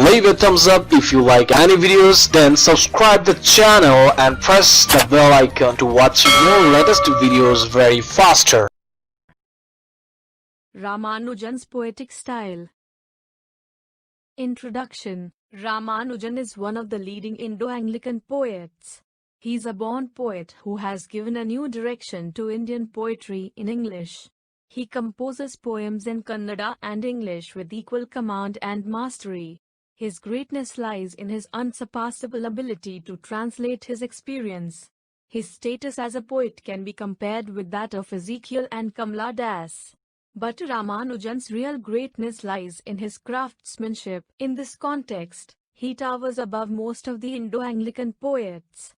leave a thumbs up if you like any videos, then subscribe the channel and press the bell icon to watch more latest videos very faster. Ramanujan's poetic style. Introduction. Ramanujan is one of the leading Indo-Anglican poets. He is a born poet who has given a new direction to Indian poetry in English. He composes poems in Kannada and English with equal command and mastery. His greatness lies in his unsurpassable ability to translate his experience. His status as a poet can be compared with that of Ezekiel and Kamala Das. But Ramanujan's real greatness lies in his craftsmanship. In this context, he towers above most of the Indo-Anglican poets.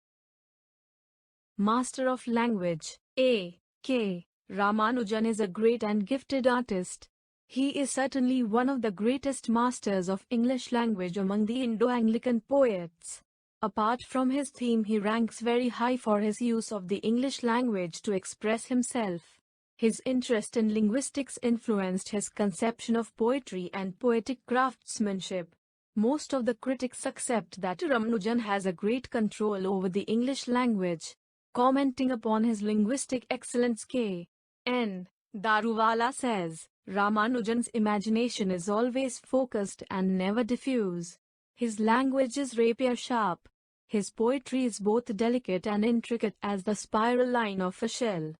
Master of language. A.K. Ramanujan is a great and gifted artist. He is certainly one of the greatest masters of English language among the Indo-Anglican poets. Apart from his theme, he ranks very high for his use of the English language to express himself. His interest in linguistics influenced his conception of poetry and poetic craftsmanship. Most of the critics accept that Ramanujan has a great control over the English language. Commenting upon his linguistic excellence, K.N. Daruwala says, Ramanujan's imagination is always focused and never diffuse. His language is rapier-sharp. His poetry is both delicate and intricate as the spiral line of a shell.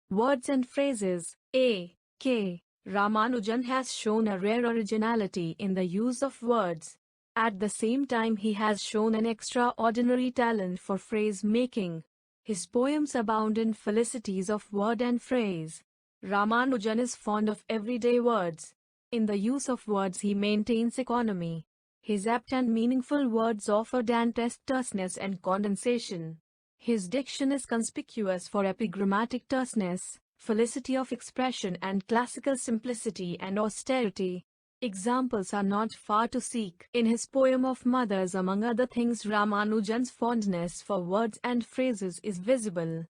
Words and phrases. A.K. Ramanujan has shown a rare originality in the use of words. At the same time, he has shown an extraordinary talent for phrase-making. His poems abound in felicities of word and phrase. Ramanujan is fond of everyday words. In the use of words he maintains economy. His apt and meaningful words offer dentist terseness and condensation. His diction is conspicuous for epigrammatic terseness, felicity of expression and classical simplicity and austerity. Examples are not far to seek. In his poem of Mothers, among other things, Ramanujan's fondness for words and phrases is visible.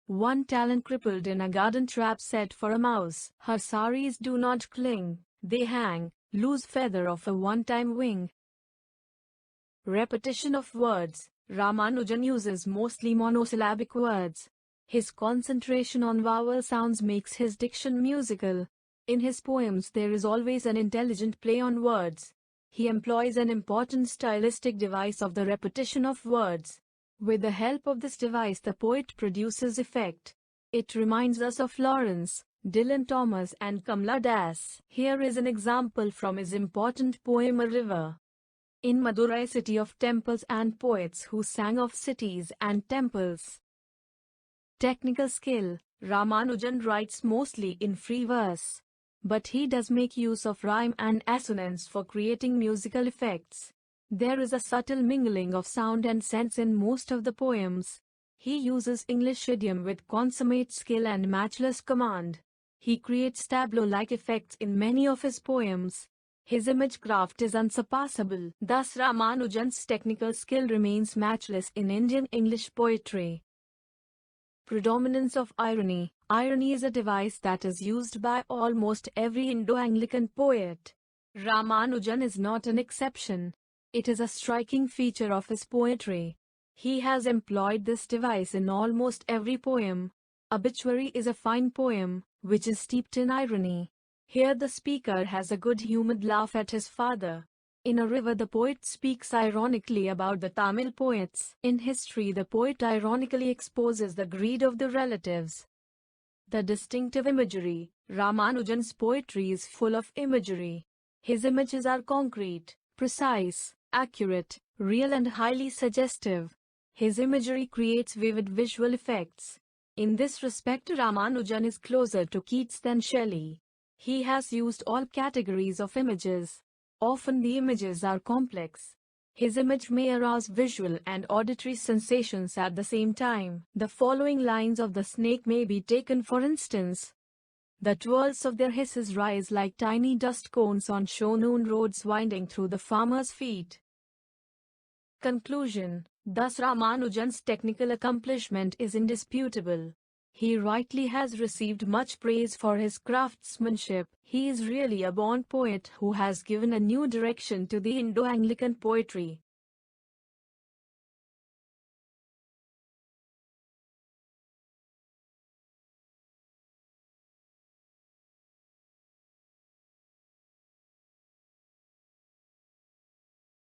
One talent crippled in a garden trap set for a mouse. Her saris do not cling, they hang, loose feather of a one-time wing. Repetition of words. Ramanujan uses mostly monosyllabic words. His concentration on vowel sounds makes his diction musical. In his poems there is always an intelligent play on words. He employs an important stylistic device of the repetition of words. With the help of this device the poet produces effect. It reminds us of Lawrence, Dylan Thomas and Kamala Das. Here is an example from his important poem A River. In Madurai, city of temples and poets who sang of cities and temples. Technical skill. Ramanujan writes mostly in free verse. But he does make use of rhyme and assonance for creating musical effects. There is a subtle mingling of sound and sense in most of the poems. He uses English idiom with consummate skill and matchless command. He creates tableau-like effects in many of his poems. His image craft is unsurpassable. Thus Ramanujan's technical skill remains matchless in Indian English poetry. Predominance of irony. Irony is a device that is used by almost every Indo-Anglican poet. Ramanujan is not an exception. It is a striking feature of his poetry. He has employed this device in almost every poem. Obituary is a fine poem, which is steeped in irony. Here the speaker has a good-humored laugh at his father. In A River the poet speaks ironically about the Tamil poets. In History the poet ironically exposes the greed of the relatives. The distinctive imagery. Ramanujan's poetry is full of imagery. His images are concrete, precise, accurate, real and highly suggestive. His imagery creates vivid visual effects. In this respect Ramanujan is closer to Keats than Shelley. He has used all categories of images. Often the images are complex. His image may arouse visual and auditory sensations at the same time. The following lines of the snake may be taken for instance. The twirls of their hisses rise like tiny dust cones on shown roads winding through the farmer's feet. Conclusion. Thus Ramanujan's technical accomplishment is indisputable. He rightly has received much praise for his craftsmanship. He is really a born poet who has given a new direction to the Indo-Anglican poetry.